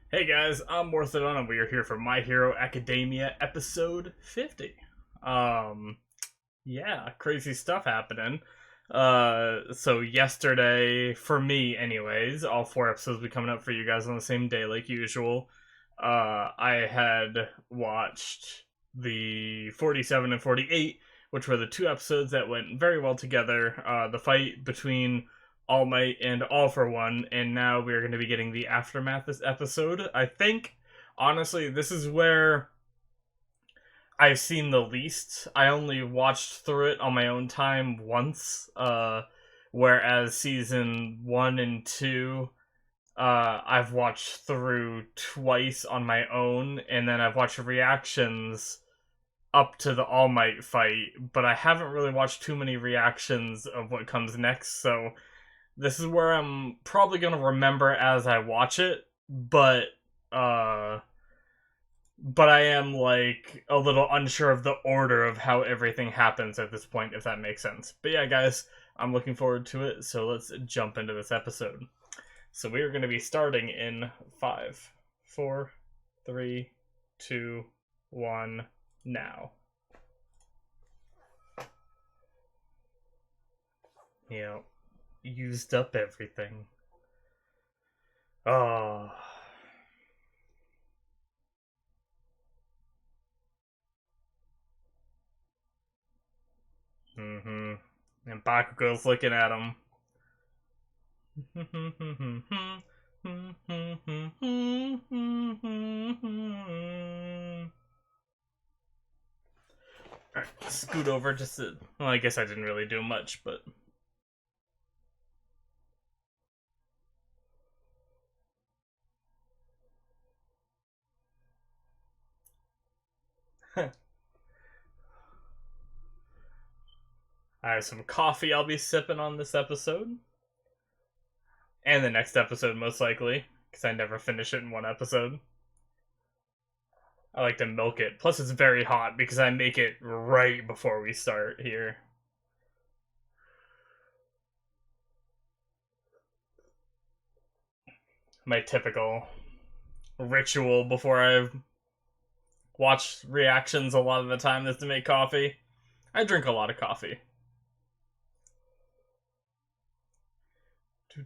Hey guys, I'm Morthadon and we are here for My Hero Academia episode 50. Um, yeah, crazy stuff happening. So yesterday, for me anyways, all four episodes will be coming up for you guys on the same day like usual. I had watched the 47 and 48, which were the two episodes that went very well together. The fight between All Might and All for One, and now we're going to be getting the aftermath this episode. I think, honestly, this is where I've seen the least. I only watched through it on my own time once, whereas season 1 and 2 I've watched through twice on my own, and then I've watched reactions up to the All Might fight, but I haven't really watched too many reactions of what comes next, so this is where I'm probably gonna remember as I watch it, uh but I am like a little unsure of the order of how everything happens at this point, if that makes sense. But yeah, guys, I'm looking forward to it, so let's jump into this episode. So we are going to be starting in 5, 4, 3, 2, 1, now. You know, used up everything. Oh. Mm-hmm. And Bakugo's looking at him. Alright, scoot over just to... Well, I guess I didn't really do much, but... I have some coffee I'll be sipping on this episode. And the next episode, most likely, because I never finish it in one episode. I like to milk it. Plus, it's very hot because I make it right before we start here. My typical ritual before I watch reactions a lot of the time is to make coffee. I drink a lot of coffee.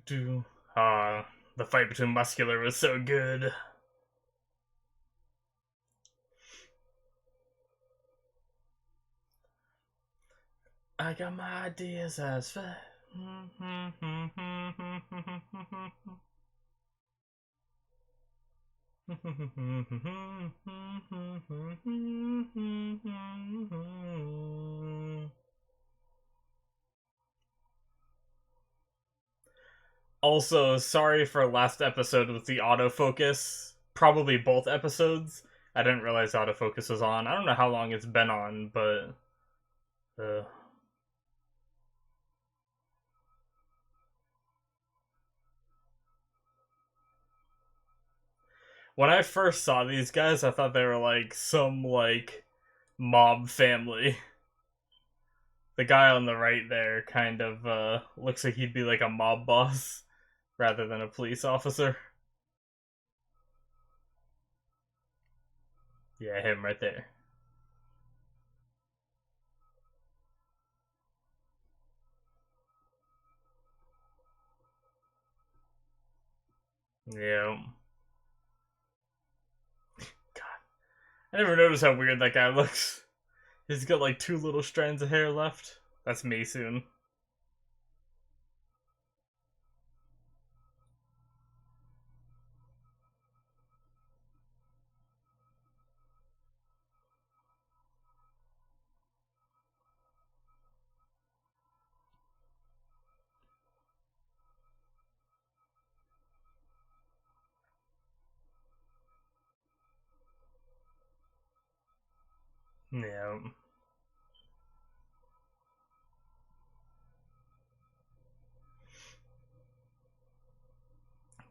The fight between Muscular was so good. I got my ideas as fast. Also, sorry for last episode with the autofocus. Probably both episodes. I didn't realize autofocus was on. I don't know how long it's been on, but... When I first saw these guys, I thought they were like some, like, mob family. The guy on the right there kind of looks like he'd be like a mob boss rather than a police officer. Yeah, him right there. Yeah. God. I never noticed how weird that guy looks. He's got like 2 little strands of hair left. That's me soon. Yeah.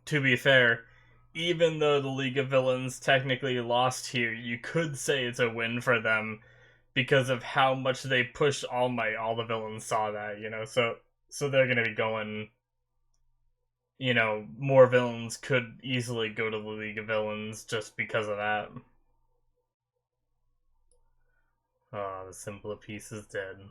To be fair, even though the League of Villains technically lost here, you could say it's a win for them because of how much they pushed All Might. All the villains saw that, you know, so they're gonna be going more villains could easily go to the League of Villains just because of that. Oh, the simpler piece is dead.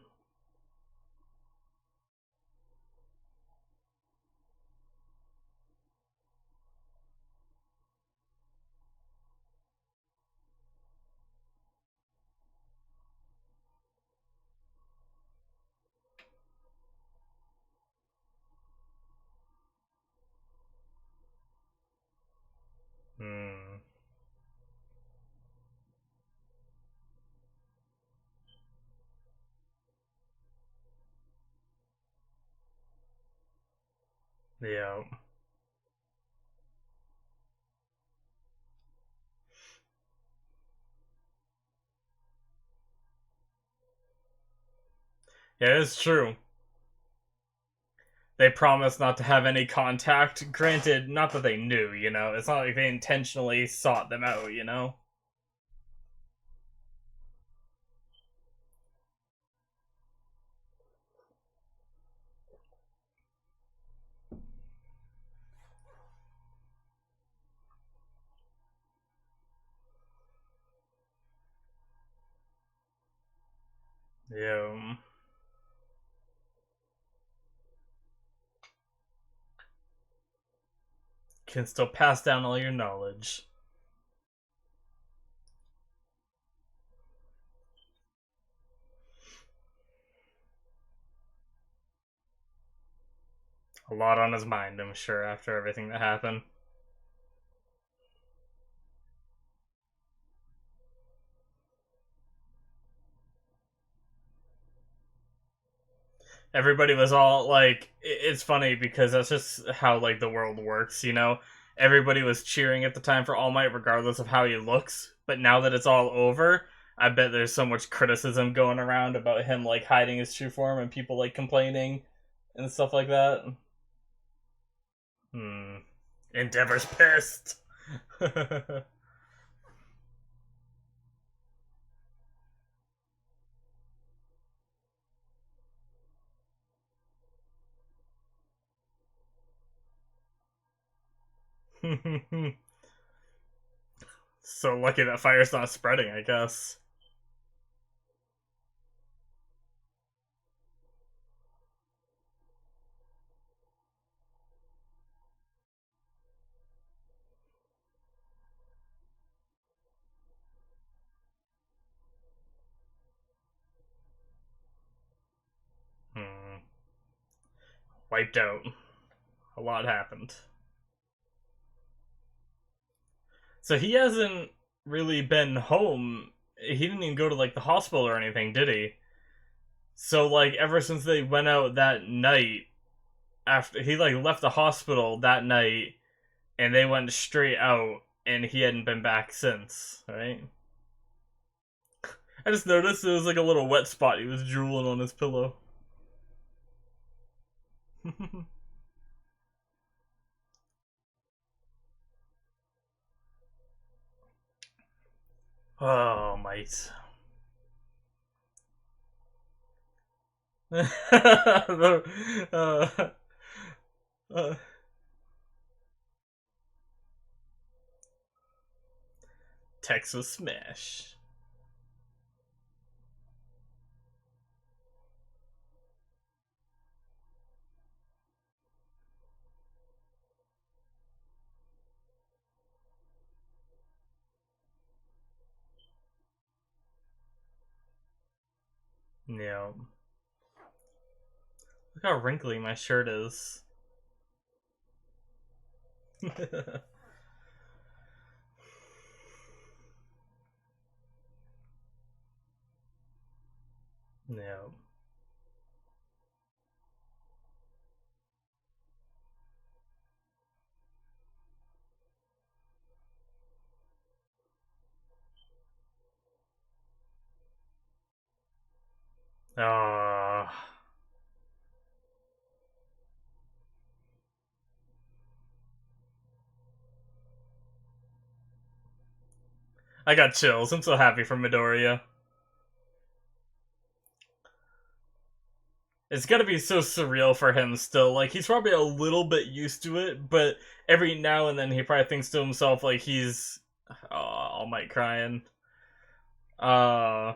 Hmm. Yeah. Yeah, it's true. They promised not to have any contact. Granted, not that they knew, It's not like they intentionally sought them out. Yeah. Can still pass down all your knowledge. A lot on his mind, I'm sure, after everything that happened. Everybody was all like, it's funny because that's just how like the world works. Everybody was cheering at the time for All Might regardless of how he looks, but now that it's all over, I bet there's so much criticism going around about him like hiding his true form and people like complaining and stuff like that. Endeavor's pissed. So lucky that fire's not spreading, I guess. Hmm. Wiped out. A lot happened. So he hasn't really been home. He didn't even go to like the hospital or anything, did he? So like ever since they went out that night, after he like left the hospital that night and they went straight out and he hadn't been back since, right? I just noticed there was like a little wet spot. He was drooling on his pillow. Oh, mate. The, uh, Texas Smash. Yeah. Look how wrinkly my shirt is. Yeah. Ah. I got chills. I'm so happy for Midoriya. It's gotta be so surreal for him still. Like, he's probably a little bit used to it, but every now and then he probably thinks to himself, like, he's. Oh, All Might crying. Uh.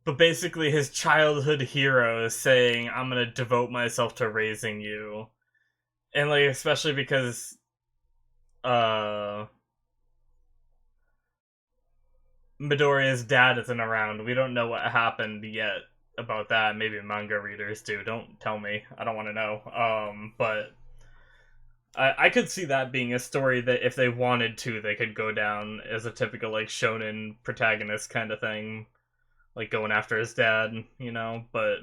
But basically, his childhood hero is saying, I'm gonna devote myself to raising you. And, like, especially because. Uh. Midoriya's dad isn't around. We don't know what happened yet about that. Maybe manga readers do. Don't tell me. I don't want to know. But I could see that being a story that if they wanted to, they could go down as a typical like shonen protagonist kind of thing, like going after his dad, you know. But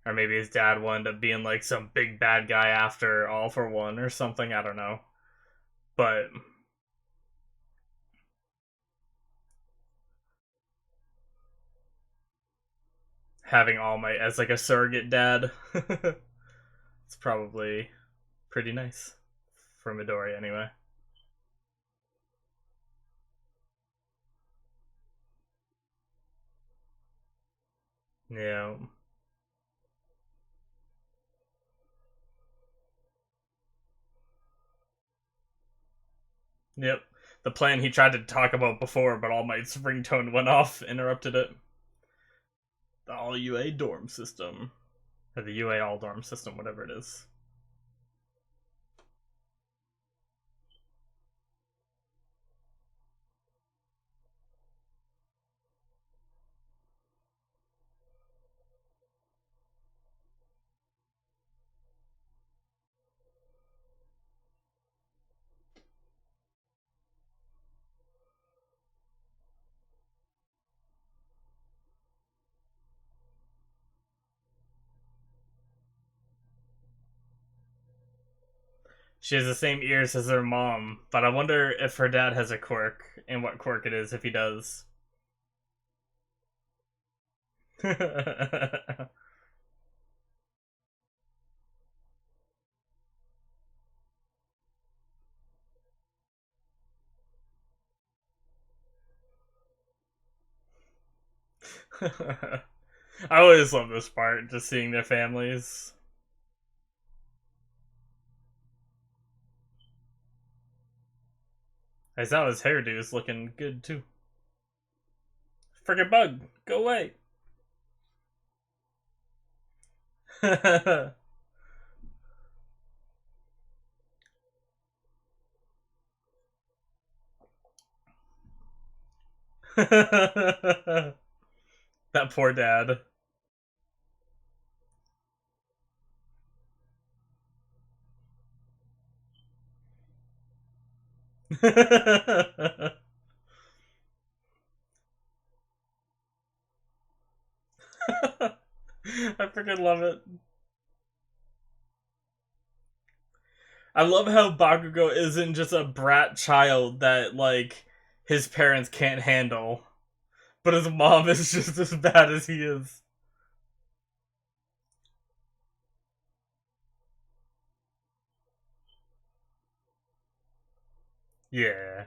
or maybe his dad wound up being like some big bad guy after All for One or something. I don't know. But having All Might as like a surrogate dad, it's probably pretty nice for Midori anyway. Yeah. Yep. The plan he tried to talk about before, but All Might's ringtone went off, interrupted it. The All UA dorm system. Or the UA All dorm system, whatever it is. She has the same ears as her mom, but I wonder if her dad has a quirk, and what quirk it is if he does. I always love this part, just seeing their families. I saw his hairdo is looking good too. Friggin' bug, go away. That poor dad. I freaking love it. I love how Bakugo isn't just a brat child that, like, his parents can't handle, but his mom is just as bad as he is. Yeah.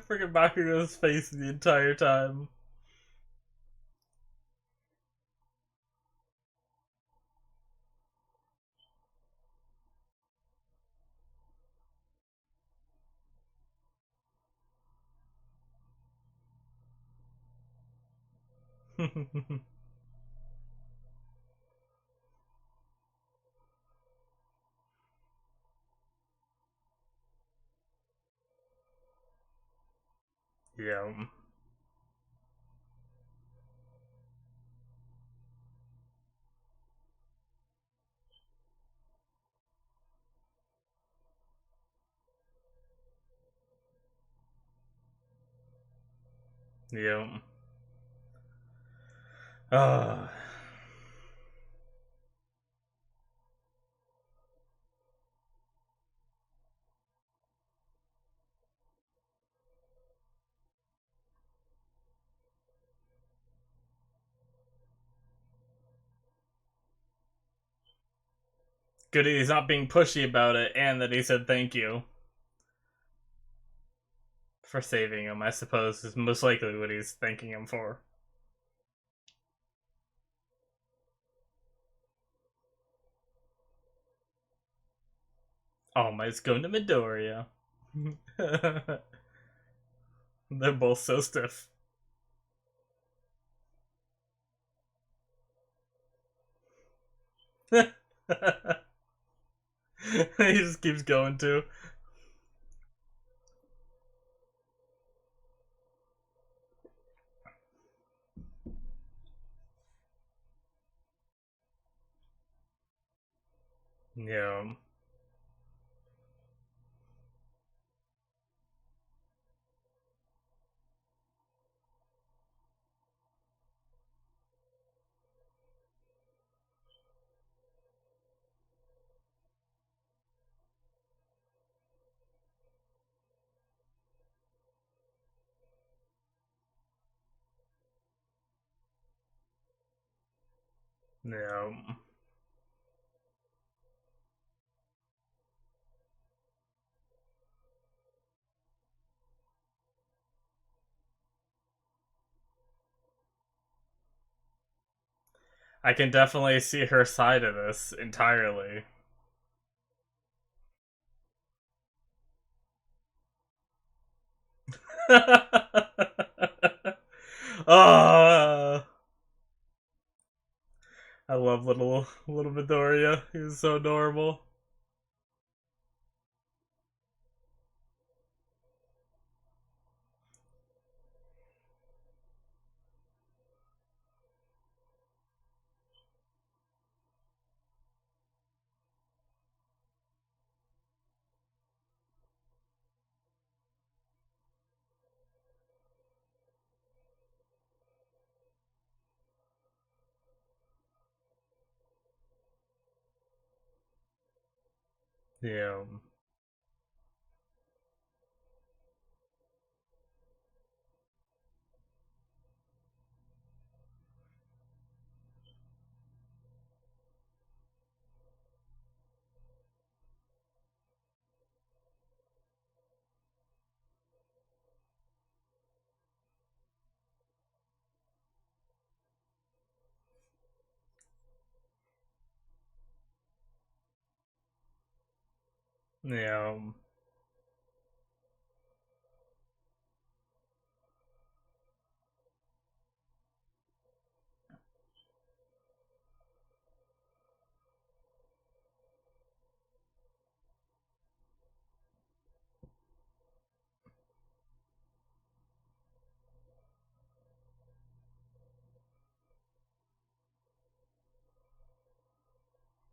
Freaking Bakugo's face the entire time. Yeah. Yeah. Ah. good that he's not being pushy about it, and that he said thank you for saving him, I suppose, is most likely what he's thanking him for. All Might's going to Midoriya. They're both so stiff. He just keeps going too. Yeah. Yeah. I can definitely see her side of this entirely. Oh, I love little Midoriya. He's so adorable. Yeah. Yeah.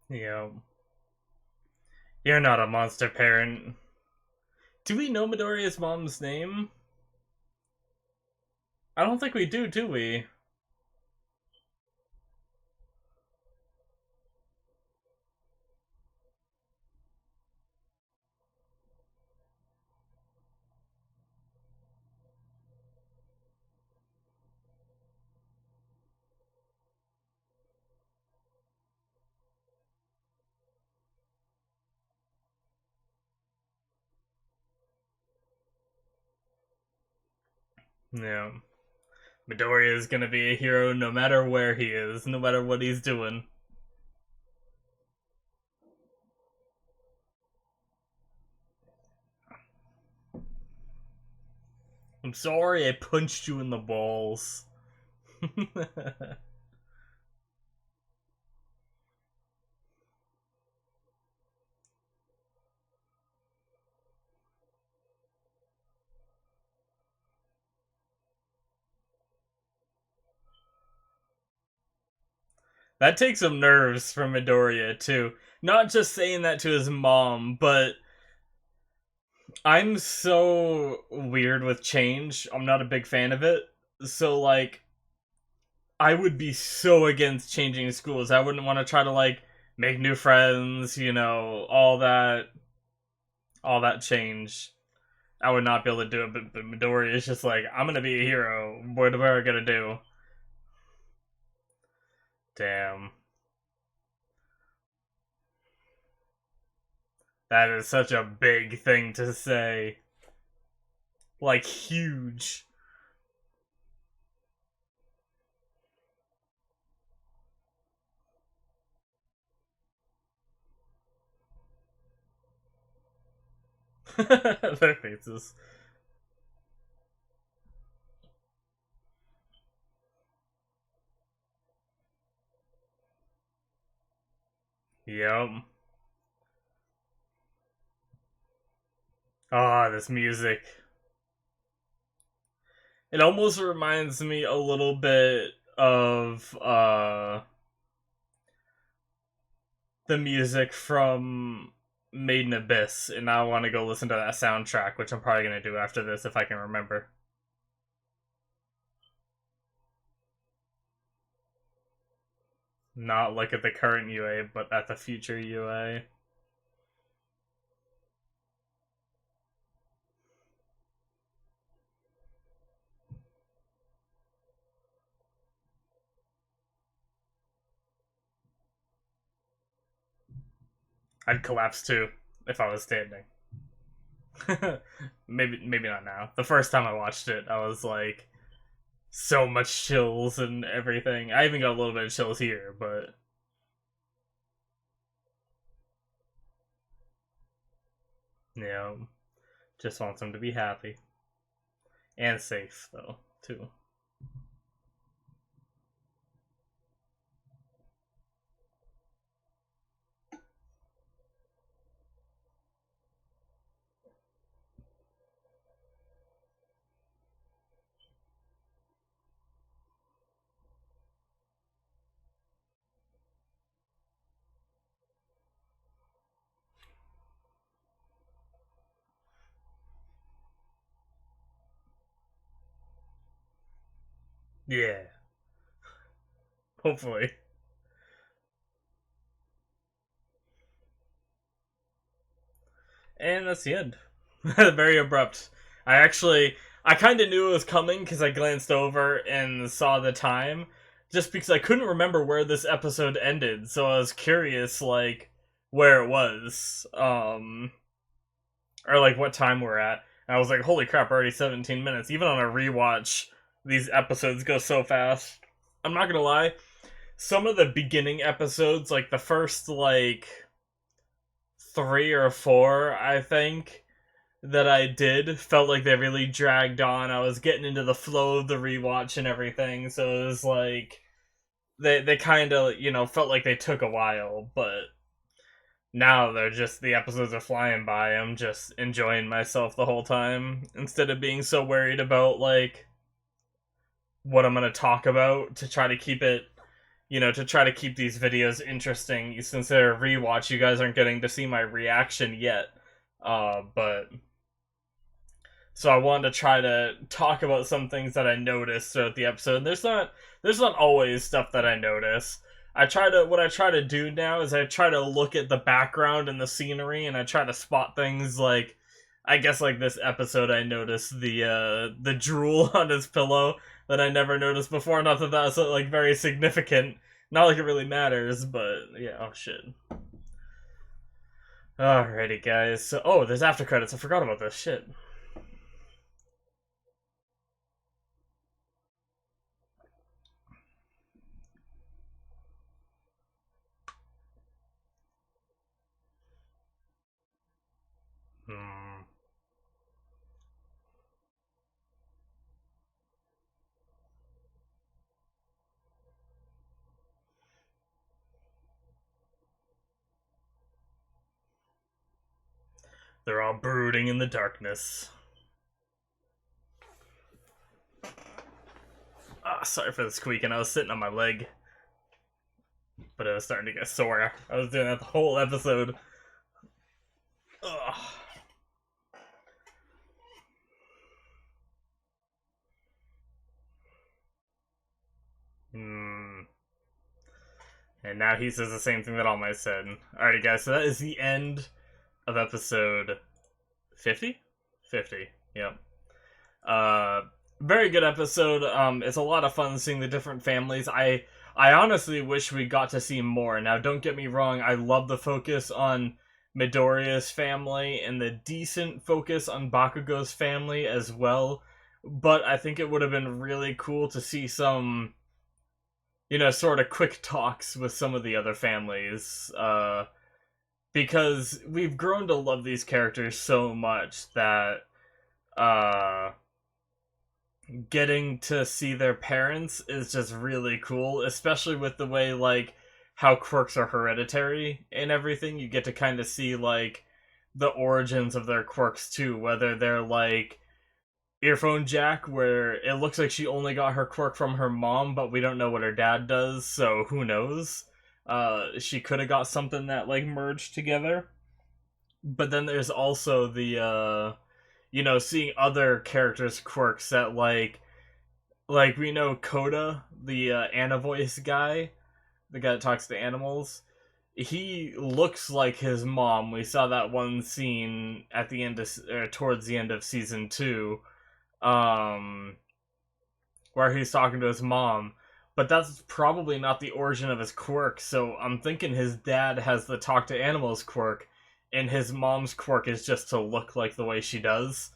Yeah. You're not a monster parent. Do we know Midoriya's mom's name? I don't think we do we? Yeah. Midoriya is gonna be a hero no matter where he is, no matter what he's doing. I'm sorry I punched you in the balls. That takes some nerves from Midoriya, too. Not just saying that to his mom, but I'm so weird with change. I'm not a big fan of it. So, like, I would be so against changing schools. I wouldn't want to try to, like, make new friends, all that change. I would not be able to do it, but Midoriya is just like, I'm gonna be a hero. What am I gonna do? Damn. That is such a big thing to say. Like, huge. Their faces. Yep. Ah, this music. It almost reminds me a little bit of the music from Made in Abyss, and now I want to go listen to that soundtrack, which I'm probably gonna do after this if I can remember. Not look at the current UA, but at the future UA. I'd collapse too if I was standing. maybe not now. The first time I watched it, I was like so much chills and everything. I even got a little bit of chills here, but you know, just want them to be happy and safe though too. Yeah, hopefully. And that's the end. Very abrupt. I kind of knew it was coming because I glanced over and saw the time, just because I couldn't remember where this episode ended, so I was curious, like, where it was, or like what time we're at. And I was like, holy crap, already 17 minutes. Even on a rewatch, these episodes go so fast. I'm not gonna lie, some of the beginning episodes, like the first, like, 3 or 4, I think, that I did felt like they really dragged on. I was getting into the flow of the rewatch and everything, so it was like they kind of, felt like they took a while, but now they're just the episodes are flying by. I'm just enjoying myself the whole time instead of being so worried about like what I'm going to talk about to try to keep it, to try to keep these videos interesting. Since they're a rewatch, you guys aren't getting to see my reaction yet. But so I wanted to try to talk about some things that I noticed throughout the episode. There's not always stuff that I notice. What I try to do now is I try to look at the background and the scenery, and I try to spot things like, I guess like this episode I noticed the drool on his pillow that I never noticed before. Not that that's like very significant. Not like it really matters, but yeah, oh shit. Alrighty guys. So there's after credits. I forgot about this shit. Hmm. They're all brooding in the darkness. Sorry for the squeaking. I was sitting on my leg, but it was starting to get sore. I was doing that the whole episode. Ugh. Hmm. And now he says the same thing that All Might said. Alrighty, guys. So that is the end of episode 50. 50. Yep. Very good episode. It's a lot of fun seeing the different families. I honestly wish we got to see more. Now, don't get me wrong, I love the focus on Midoriya's family and the decent focus on Bakugo's family as well. But I think it would have been really cool to see some, sort of quick talks with some of the other families. Because we've grown to love these characters so much that uh, getting to see their parents is just really cool, especially with the way, like, how quirks are hereditary and everything. You get to kind of see, like, the origins of their quirks too, whether they're like Earphone Jack, where it looks like she only got her quirk from her mom, but we don't know what her dad does, so who knows. She could have got something that, like, merged together. But then there's also the seeing other characters' quirks that, like we know Coda, the Anna voice guy, the guy that talks to animals. He looks like his mom. We saw that one scene at the end of, towards the end of season 2, um, where he's talking to his mom. But that's probably not the origin of his quirk. So I'm thinking his dad has the talk to animals quirk, and his mom's quirk is just to look like the way she does.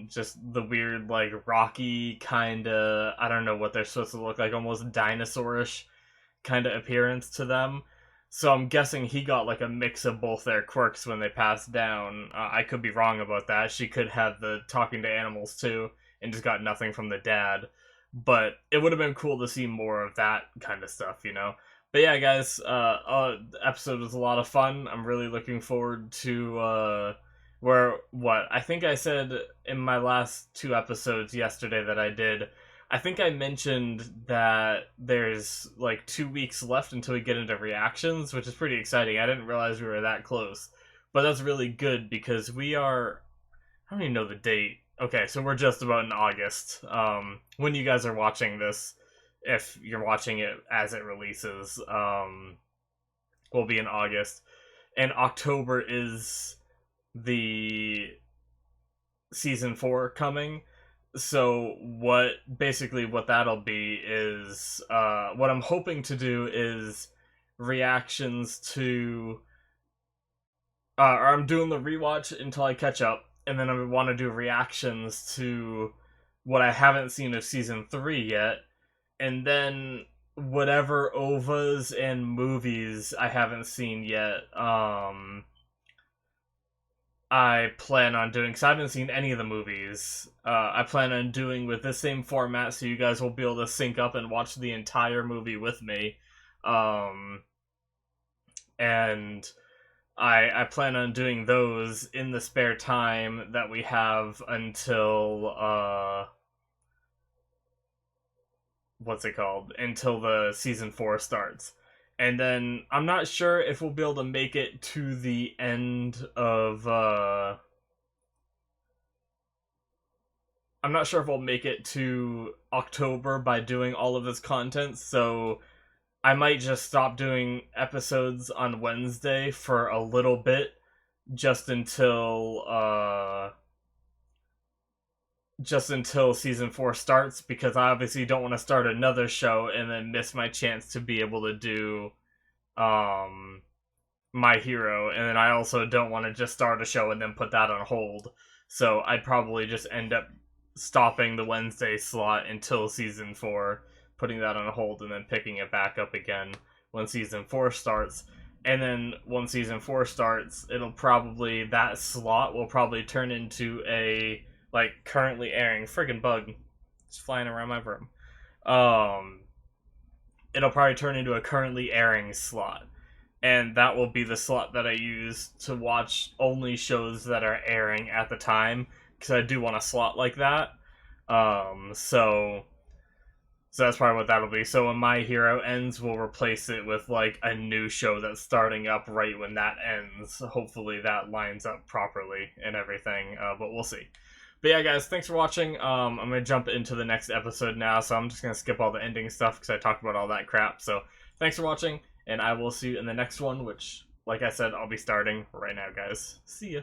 Just the weird, like, rocky kind of, I don't know what they're supposed to look like, almost dinosaurish kind of appearance to them. So I'm guessing he got, like, a mix of both their quirks when they passed down. I could be wrong about that. She could have the talking to animals too and just got nothing from the dad. But it would have been cool to see more of that kind of stuff, But yeah, guys, the episode was a lot of fun. I'm really looking forward to what I think I said in my last 2 episodes yesterday that I did. I think I mentioned that there's like 2 weeks left until we get into reactions, which is pretty exciting. I didn't realize we were that close, but that's really good because we are, I don't even know the date. Okay, so we're just about in August. When you guys are watching this, if you're watching it as it releases, we'll be in August, and October is the season 4 coming. So what that'll be is what I'm hoping to do is reactions to or I'm doing the rewatch until I catch up, and then I want to do reactions to what I haven't seen of season 3 yet, and then whatever OVAs and movies I haven't seen yet, I plan on doing, because I haven't seen any of the movies. I plan on doing with this same format, so you guys will be able to sync up and watch the entire movie with me. And I plan on doing those in the spare time that we have until what's it called? Until the season 4 starts. And then I'm not sure if we'll be able to make it to the end of I'm not sure if we'll make it to October by doing all of this content, so I might just stop doing episodes on Wednesday for a little bit, just until season 4 starts, because I obviously don't want to start another show and then miss my chance to be able to do My Hero, and then I also don't want to just start a show and then put that on hold. So I'd probably just end up stopping the Wednesday slot until season 4, putting that on hold, and then picking it back up again when season 4 starts. And then when season 4 starts, that slot will probably turn into a, like, currently airing, friggin' bug, it's flying around my room. It'll probably turn into a currently airing slot, and that will be the slot that I use to watch only shows that are airing at the time, because I do want a slot like that. So that's probably what that'll be. So when My Hero ends, we'll replace it with, like, a new show that's starting up right when that ends. Hopefully that lines up properly and everything, but we'll see. But yeah, guys, thanks for watching. I'm going to jump into the next episode now, so I'm just going to skip all the ending stuff because I talked about all that crap. So thanks for watching, and I will see you in the next one, which, like I said, I'll be starting right now, guys. See ya.